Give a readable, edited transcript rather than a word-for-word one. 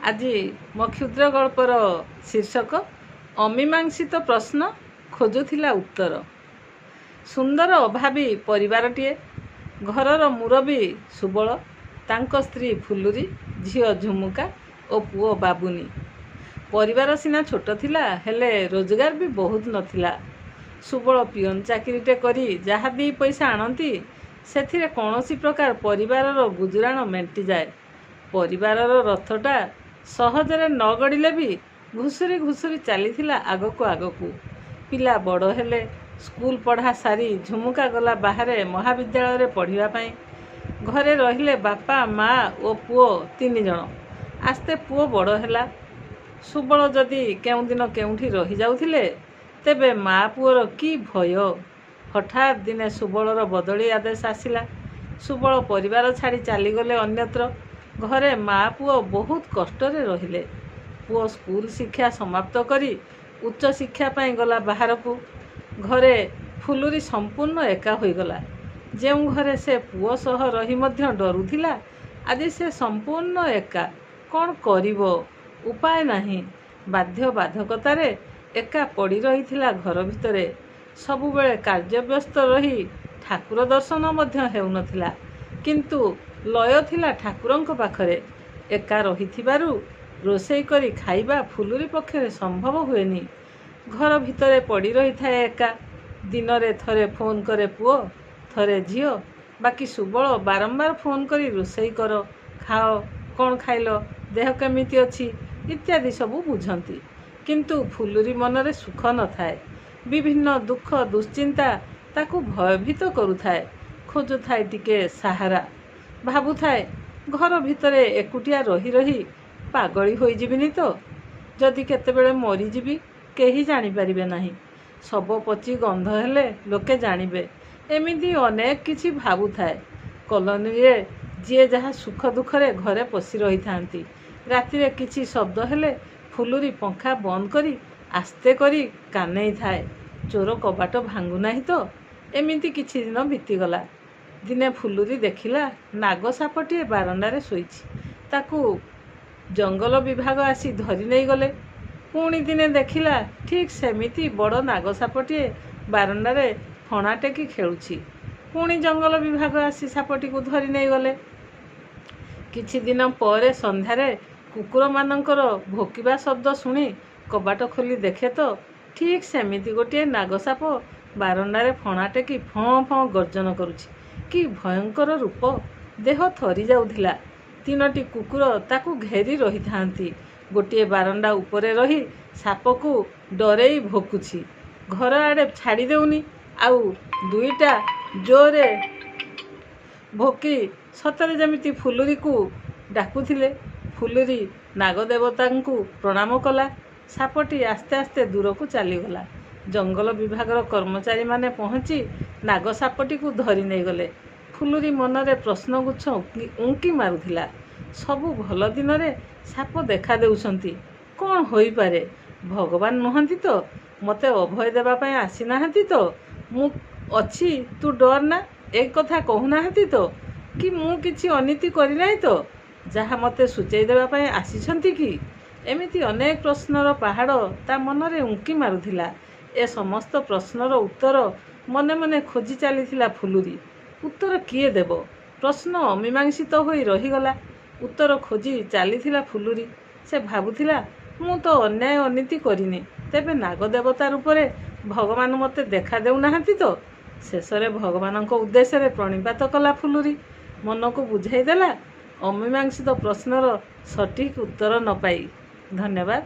ଆଜି ମୋ କ୍ଷୁଦ୍ର ଗଳ୍ପର ଶୀର୍ଷକ ଅମୀମାଂସିତ ପ୍ରଶ୍ନ ଖୋଜୁଥିଲା ଉତ୍ତର। ସୁନ୍ଦର ଅଭାବୀ ପରିବାରଟିଏ। ଘରର ମୁରବୀ ସୁବଳ, ତାଙ୍କ ସ୍ତ୍ରୀ ଫୁଲୁରୀ, ଝିଅ ଝୁମୁକା ଓ ପୁଅ ବାବୁନି। ପରିବାର ସିନା ଛୋଟ ଥିଲା, ହେଲେ ରୋଜଗାର ବି ବହୁତ ନଥିଲା। ସୁବଳ ପିଅନ ଚାକିରିଟେ କରି ଯାହା ଦି ପଇସା ଆଣନ୍ତି, ସେଥିରେ କୌଣସି ପ୍ରକାର ପରିବାରର ଗୁଜୁରାଣ ମେଣ୍ଟିଯାଏ। ପରିବାରର ରଥଟା ସହଜରେ ନ ଗଡ଼ିଲେ ବି ଘୁଷୁରି ଘୁଷୁରି ଚାଲିଥିଲା ଆଗକୁ ଆଗକୁ। ପିଲା ବଡ଼ ହେଲେ, ସ୍କୁଲ ପଢ଼ା ସାରି ଝୁମୁକା ଗଲା ବାହାରେ ମହାବିଦ୍ୟାଳୟରେ ପଢ଼ିବା ପାଇଁ। ଘରେ ରହିଲେ ବାପା, ମା ଓ ପୁଅ 3 ଜଣ। ଆସ୍ତେ ପୁଅ ବଡ଼ ହେଲା। ସୁବଳ ଯଦି କେଉଁଦିନ କେଉଁଠି ରହିଯାଉଥିଲେ, ତେବେ ମା ପୁଅର କି ଭୟ। ହଠାତ୍ ଦିନେ ସୁବଳର ବଦଳି ଆଦେଶ ଆସିଲା। ସୁବଳ ପରିବାର ଛାଡ଼ି ଚାଲିଗଲେ ଅନ୍ୟତ୍ର। ଘରେ ମା ପୁଅ ବହୁତ କଷ୍ଟରେ ରହିଲେ। ପୁଅ ସ୍କୁଲ ଶିକ୍ଷା ସମାପ୍ତ କରି ଉଚ୍ଚ ଶିକ୍ଷା ପାଇଁ ଗଲା ବାହାରକୁ। ଘରେ ଫୁଲୁରୀ ସମ୍ପୂର୍ଣ୍ଣ ଏକା ହୋଇଗଲା। ଯେଉଁ ଘରେ ସେ ପୁଅ ସହ ରହି ମଧ୍ୟ ଡରୁଥିଲା, ଆଜି ସେ ସମ୍ପୂର୍ଣ୍ଣ ଏକା। କ'ଣ କରିବ? ଉପାୟ ନାହିଁ। ବାଧ୍ୟ ବାଧକତାରେ ଏକା ପଡ଼ି ରହିଥିଲା ଘର ଭିତରେ। ସବୁବେଳେ କାର୍ଯ୍ୟବ୍ୟସ୍ତ ରହି ଠାକୁର ଦର୍ଶନ ମଧ୍ୟ ହେଉନଥିଲା। କିନ୍ତୁ ଲୟ ଥିଲା ଠାକୁରଙ୍କ ପାଖରେ। ଏକା ରହିଥିବାରୁ ରୋଷେଇ କରି ଖାଇବା ଫୁଲୁରୀ ପକ୍ଷରେ ସମ୍ଭବ ହୁଏନି। ଘର ଭିତରେ ପଡ଼ି ରହିଥାଏ ଏକା। ଦିନରେ ଥରେ ଫୋନ୍ କରେ ପୁଅ, ଥରେ ଝିଅ। ବାକି ସୁବଳ ବାରମ୍ବାର ଫୋନ୍ କରି ରୋଷେଇ କର, ଖାଅ, କ'ଣ ଖାଇଲ, ଦେହ କେମିତି ଅଛି ଇତ୍ୟାଦି ସବୁ ବୁଝନ୍ତି। କିନ୍ତୁ ଫୁଲୁରୀ ମନରେ ସୁଖ ନଥାଏ। ବିଭିନ୍ନ ଦୁଃଖ ଦୁଶ୍ଚିନ୍ତା ତାକୁ ଭୟଭୀତ କରୁଥାଏ। ଖୋଜୁଥାଏ ଟିକେ ସାହାରା। ଭାବୁଥାଏ, ଘର ଭିତରେ ଏକୁଟିଆ ରହି ରହି ପାଗଳି ହୋଇଯିବିନି ତ? ଯଦି କେତେବେଳେ ମରିଯିବି, କେହି ଜାଣିପାରିବେ ନାହିଁ। ଶବ ପଚି ଗନ୍ଧ ହେଲେ ଲୋକେ ଜାଣିବେ। ଏମିତି ଅନେକ କିଛି ଭାବୁଥାଏ। କଲୋନୀରେ ଯିଏ ଯାହା ସୁଖ ଦୁଃଖରେ ଘରେ ପଶି ରହିଥାନ୍ତି। ରାତିରେ କିଛି ଶବ୍ଦ ହେଲେ ଫୁଲୁରୀ ପଙ୍ଖା ବନ୍ଦ କରି ଆସ୍ତେ କରି କାନେଇଥାଏ, ଚୋର କବାଟ ଭାଙ୍ଗୁନାହିଁ ତ? ଏମିତି କିଛି ଦିନ ବିତିଗଲା। ଦିନେ ଫୁଲୁରୀ ଦେଖିଲା ନାଗ ସାପଟିଏ ବାରଣ୍ଡାରେ ଶୋଇଛି। ତାକୁ ଜଙ୍ଗଲ ବିଭାଗ ଆସି ଧରି ନେଇଗଲେ। ପୁଣି ଦିନେ ଦେଖିଲା ଠିକ୍ ସେମିତି ବଡ଼ ନାଗସାପଟିଏ ବାରଣ୍ଡାରେ ଫଣା ଟେକି ଖେଳୁଛି। ପୁଣି ଜଙ୍ଗଲ ବିଭାଗ ଆସି ସାପଟିକୁ ଧରି ନେଇଗଲେ। କିଛି ଦିନ ପରେ ସନ୍ଧ୍ୟାରେ କୁକୁରମାନଙ୍କର ଭୋକିବା ଶବ୍ଦ ଶୁଣି କବାଟ ଖୋଲି ଦେଖେ ତ ଠିକ୍ ସେମିତି ଗୋଟିଏ ନାଗସାପ ବାରଣ୍ଡାରେ ଫଣା ଟେକି ଫଁ ଫଁ ଗର୍ଜନ କରୁଛି। କି ଭୟଙ୍କର ରୂପ! ଦେହ ଥରି ଯାଉଥିଲା। 3ଟି କୁକୁର ତାକୁ ଘେରି ରହିଥାନ୍ତି। ଗୋଟିଏ ବାରଣ୍ଡା ଉପରେ ରହି ସାପକୁ ଡରେଇ ଭୋକୁଛି। ଘର ଆଡ଼େ ଛାଡ଼ି ଦେଉନି। ଆଉ 2ଟା ଜୋରରେ ଭୋକି ସତରେ ଯେମିତି ଫୁଲୁରୀକୁ ଡାକୁଥିଲେ। ଫୁଲୁରୀ ନାଗଦେବତାଙ୍କୁ ପ୍ରଣାମ କଲା। ସାପଟି ଆସ୍ତେ ଆସ୍ତେ ଦୂରକୁ ଚାଲିଗଲା। ଜଙ୍ଗଲ ବିଭାଗର କର୍ମଚାରୀମାନେ ପହଞ୍ଚି ନାଗସାପଟିକୁ ଧରି ନେଇଗଲେ। ଫୁଲୁରୀ ମନରେ ପ୍ରଶ୍ନଗୁଚ୍ଛ ଉଙ୍କି ମାରୁଥିଲା। ସବୁ ଭଲ ଦିନରେ ସାପ ଦେଖା ଦେଉଛନ୍ତି। କ'ଣ ହୋଇପାରେ? ଭଗବାନ ନୁହନ୍ତି ତ? ମୋତେ ଅଭୟ ଦେବା ପାଇଁ ଆସିନାହାନ୍ତି ତ? ମୁଁ ଅଛି, ତୁ ଡରନା, ଏ କଥା କହୁନାହାନ୍ତି ତ? କି ମୁଁ କିଛି ଅନୀତି କରିନାହିଁ ତ? ଯାହା ମୋତେ ସୂଚେଇ ଦେବା ପାଇଁ ଆସିଛନ୍ତି କି? ଏମିତି ଅନେକ ପ୍ରଶ୍ନର ପାହାଡ଼ ତା ମନରେ ଉଙ୍କି ମାରୁଥିଲା। ଏ ସମସ୍ତ ପ୍ରଶ୍ନର ଉତ୍ତର ମନେ ମନେ ଖୋଜି ଚାଲିଥିଲା ଫୁଲୁରୀ। ଉତ୍ତର କିଏ ଦେବ? ପ୍ରଶ୍ନ ଅମୀମାଂସିତ ହୋଇ ରହିଗଲା। ଉତ୍ତର ଖୋଜି ଚାଲିଥିଲା ଫୁଲୁରୀ। ସେ ଭାବୁଥିଲା, ମୁଁ ତ ଅନ୍ୟାୟ ଅନୀତି କରିନି, ତେବେ ନାଗଦେବତା ରୂପରେ ଭଗବାନ ମୋତେ ଦେଖା ଦେଉନାହାନ୍ତି ତ? ଶେଷରେ ଭଗବାନଙ୍କ ଉଦ୍ଦେଶ୍ୟରେ ପ୍ରଣିପାତ କଲା ଫୁଲୁରୀ। ମନକୁ ବୁଝାଇ ଦେଲା, ଅମୀମାଂସିତ ପ୍ରଶ୍ନର ସଠିକ୍ ଉତ୍ତର ନ ପାଇ। ଧନ୍ୟବାଦ।